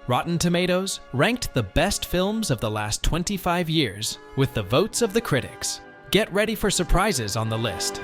Rotten Tomatoes ranked the best films of the last 25 years with the votes of the critics. Get ready for surprises on the list.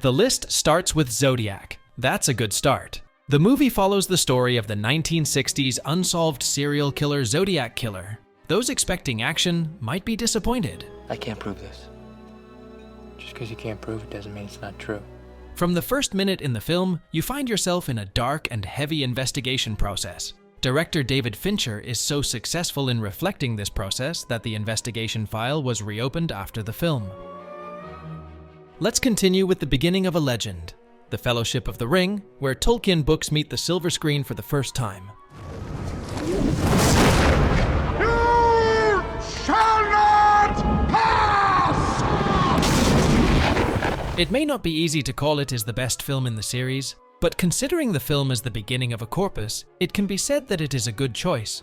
The list starts with Zodiac. That's a good start. The movie follows the story of the 1960s unsolved serial killer Zodiac Killer. Those expecting action might be disappointed. I can't prove this. Just because you can't prove it doesn't mean it's not true. From the first minute in the film, you find yourself in a dark and heavy investigation process. Director David Fincher is so successful in reflecting this process that the investigation file was reopened after the film. Let's continue with the beginning of a legend, The Fellowship of the Ring, where Tolkien books meet the silver screen for the first time. You shall not pass! It may not be easy to call it as the best film in the series, but considering the film as the beginning of a corpus, it can be said that it is a good choice.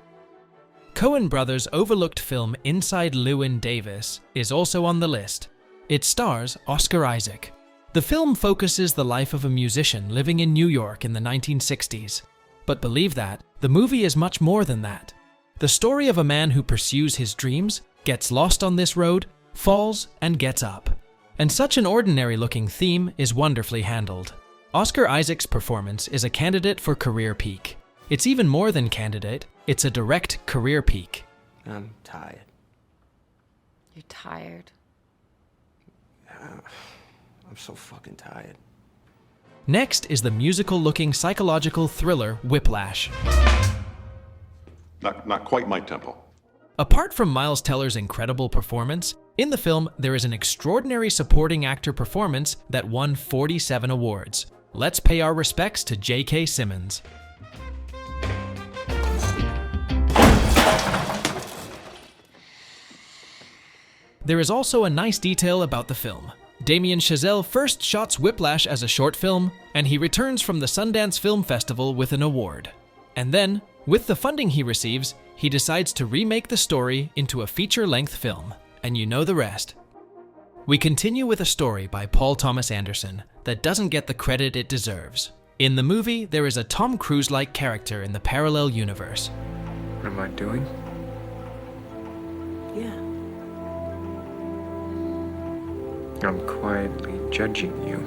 Coen brothers' overlooked film Inside Llewyn Davis is also on the list. It stars Oscar Isaac. The film focuses the life of a musician living in New York in the 1960s. But believe that, the movie is much more than that. The story of a man who pursues his dreams, gets lost on this road, falls, and gets up. And such an ordinary-looking theme is wonderfully handled. Oscar Isaac's performance is a candidate for career peak. It's even more than candidate, it's a direct career peak. I'm tired. You're tired? I'm so fucking tired. Next is the musical-looking psychological thriller Whiplash. Not quite my tempo. Apart from Miles Teller's incredible performance, in the film there is an extraordinary supporting actor performance that won 47 awards. Let's pay our respects to J.K. Simmons. There is also a nice detail about the film. Damien Chazelle first shots Whiplash as a short film, and he returns from the Sundance Film Festival with an award. And then, with the funding he receives, he decides to remake the story into a feature-length film, and you know the rest. We continue with a story by Paul Thomas Anderson that doesn't get the credit it deserves. In the movie, there is a Tom Cruise-like character in the parallel universe. What am I doing? Yeah. I'm quietly judging you.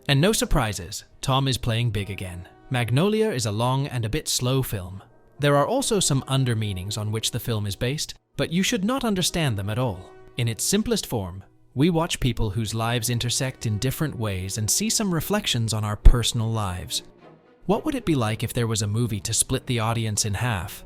And no surprises, Tom is playing big again. Magnolia is a long and a bit slow film. There are also some under-meanings on which the film is based, but you should not understand them at all. In its simplest form, we watch people whose lives intersect in different ways and see some reflections on our personal lives. What would it be like if there was a movie to split the audience in half?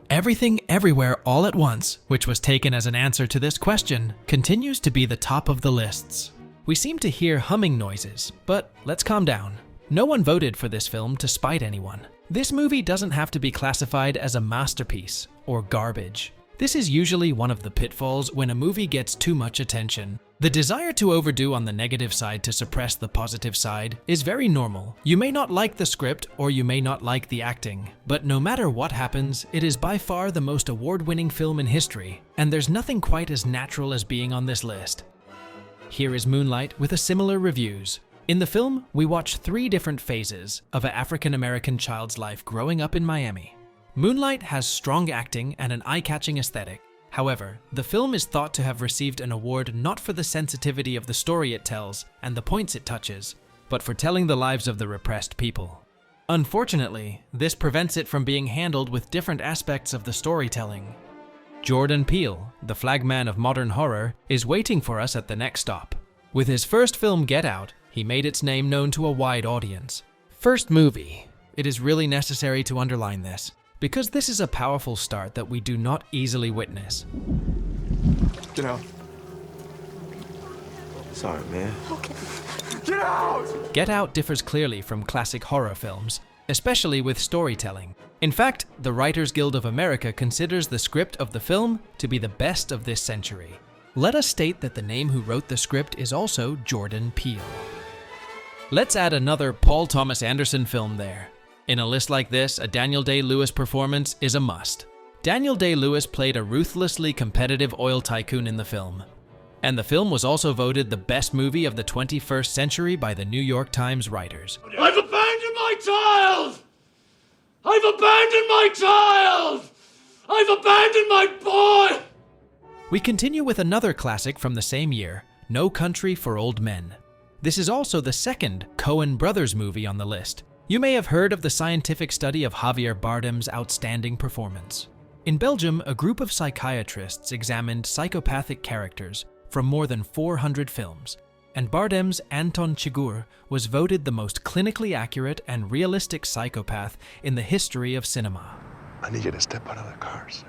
Everything Everywhere All at Once, which was taken as an answer to this question, continues to be the top of the lists. We seem to hear humming noises, but let's calm down. No one voted for this film to spite anyone. This movie doesn't have to be classified as a masterpiece or garbage. This is usually one of the pitfalls when a movie gets too much attention. The desire to overdo on the negative side to suppress the positive side is very normal. You may not like the script or you may not like the acting, but no matter what happens, it is by far the most award-winning film in history, and there's nothing quite as natural as being on this list. Here is Moonlight with a similar reviews. In the film, we watch 3 different phases of an African-American child's life growing up in Miami. Moonlight has strong acting and an eye-catching aesthetic. However, the film is thought to have received an award not for the sensitivity of the story it tells and the points it touches, but for telling the lives of the repressed people. Unfortunately, this prevents it from being handled with different aspects of the storytelling. Jordan Peele, the flagman of modern horror, is waiting for us at the next stop. With his first film Get Out, he made its name known to a wide audience. First movie. It is really necessary to underline this, because this is a powerful start that we do not easily witness. Get out. Sorry, man. Okay. Get out! Get Out differs clearly from classic horror films, especially with storytelling. In fact, the Writers Guild of America considers the script of the film to be the best of this century. Let us state that the name who wrote the script is also Jordan Peele. Let's add another Paul Thomas Anderson film there. In a list like this, a Daniel Day-Lewis performance is a must. Daniel Day-Lewis played a ruthlessly competitive oil tycoon in the film. And the film was also voted the best movie of the 21st century by the New York Times writers. I've abandoned my child! I've abandoned my child! I've abandoned my boy! We continue with another classic from the same year, No Country for Old Men. This is also the second Coen Brothers movie on the list. You may have heard of the scientific study of Javier Bardem's outstanding performance. In Belgium, a group of psychiatrists examined psychopathic characters from more than 400 films, and Bardem's Anton Chigurh was voted the most clinically accurate and realistic psychopath in the history of cinema. I need you to step out of the car, sir.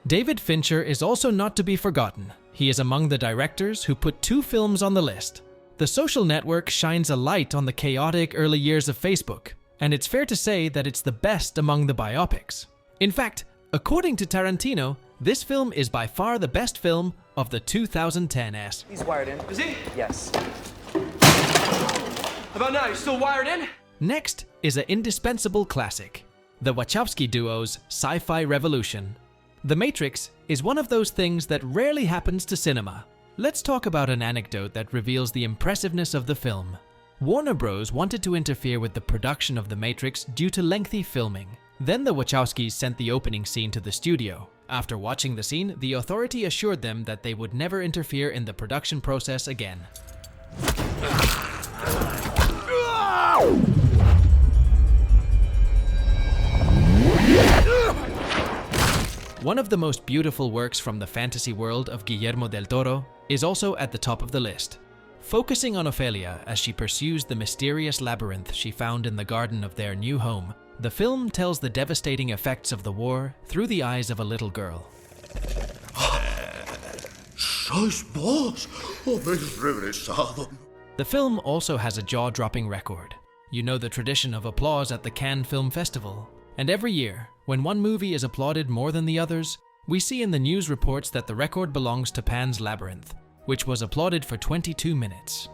David Fincher is also not to be forgotten. He is among the directors who put 2 films on the list. The Social Network shines a light on the chaotic early years of Facebook, and it's fair to say that it's the best among the biopics. In fact, according to Tarantino, this film is by far the best film of the 2010s. He's wired in. Is he? Yes. How about now? You still wired in? Next is an indispensable classic, the Wachowski duo's sci-fi revolution. The Matrix is one of those things that rarely happens to cinema. Let's talk about an anecdote that reveals the impressiveness of the film. Warner Bros. Wanted to interfere with the production of The Matrix due to lengthy filming. Then the Wachowskis sent the opening scene to the studio. After watching the scene, the authority assured them that they would never interfere in the production process again. One of the most beautiful works from the fantasy world of Guillermo del Toro is also at the top of the list. Focusing on Ophelia as she pursues the mysterious labyrinth she found in the garden of their new home, the film tells the devastating effects of the war through the eyes of a little girl. Sois vos, habéis regresado. The film also has a jaw-dropping record. You know the tradition of applause at the Cannes Film Festival. And every year, when one movie is applauded more than the others, we see in the news reports that the record belongs to Pan's Labyrinth, which was applauded for 22 minutes.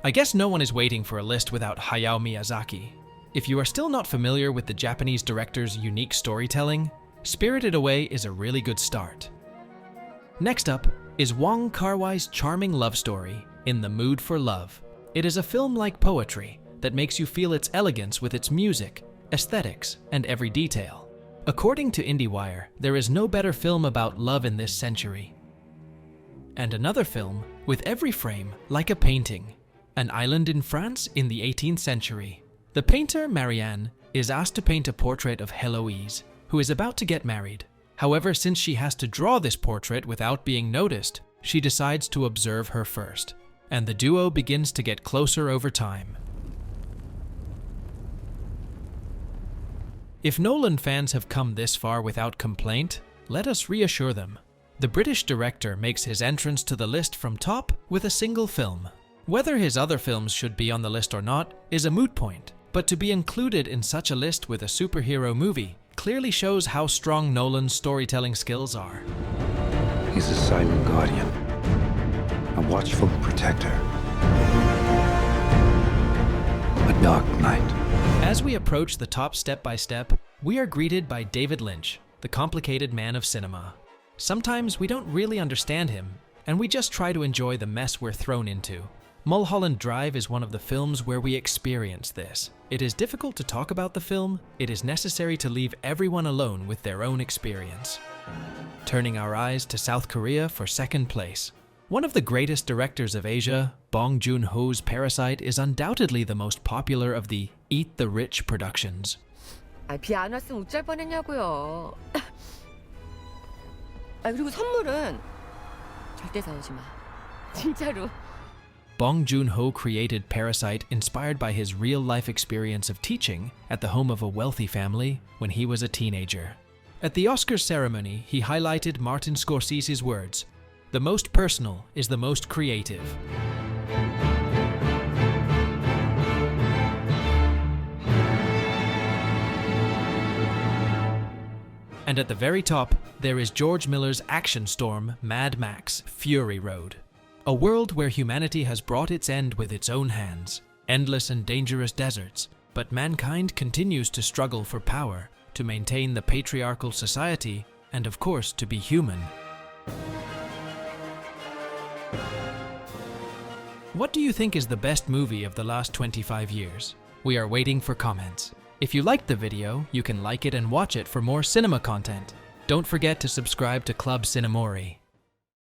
I guess no one is waiting for a list without Hayao Miyazaki. If you are still not familiar with the Japanese director's unique storytelling, Spirited Away is a really good start. Next up is Wong Kar-wai's charming love story, In the Mood for Love. It is a film like poetry that makes you feel its elegance with its music, aesthetics, and every detail. According to IndieWire, there is no better film about love in this century. And another film with every frame like a painting, An Island in France in the 18th century. The painter, Marianne, is asked to paint a portrait of Heloise, who is about to get married. However, since she has to draw this portrait without being noticed, she decides to observe her first, and the duo begins to get closer over time. If Nolan fans have come this far without complaint, let us reassure them. The British director makes his entrance to the list from top with a single film. Whether his other films should be on the list or not is a moot point, but to be included in such a list with a superhero movie clearly shows how strong Nolan's storytelling skills are. He's a silent guardian, a watchful protector, a dark knight. As we approach the top step by step, we are greeted by David Lynch, the complicated man of cinema. Sometimes we don't really understand him, and we just try to enjoy the mess we're thrown into. Mulholland Drive is one of the films where we experience this. It is difficult to talk about the film. It is necessary to leave everyone alone with their own experience. Turning our eyes to South Korea for second place. One of the greatest directors of Asia, Bong Joon-ho's Parasite is undoubtedly the most popular of the Eat the Rich productions. 비 안 왔으면 어쩔 뻔했냐고요. 그리고 선물은 절대 사오지 마. 진짜로. Bong Joon-ho created Parasite inspired by his real-life experience of teaching at the home of a wealthy family when he was a teenager. At the Oscars ceremony, he highlighted Martin Scorsese's words, "The most personal is the most creative." And at the very top, there is George Miller's action storm, Mad Max: Fury Road. A world where humanity has brought its end with its own hands, endless and dangerous deserts, but mankind continues to struggle for power, to maintain the patriarchal society, and of course to be human. What do you think is the best movie of the last 25 years? We are waiting for comments. If you liked the video, you can like it and watch it for more cinema content. Don't forget to subscribe to Club Cinemori.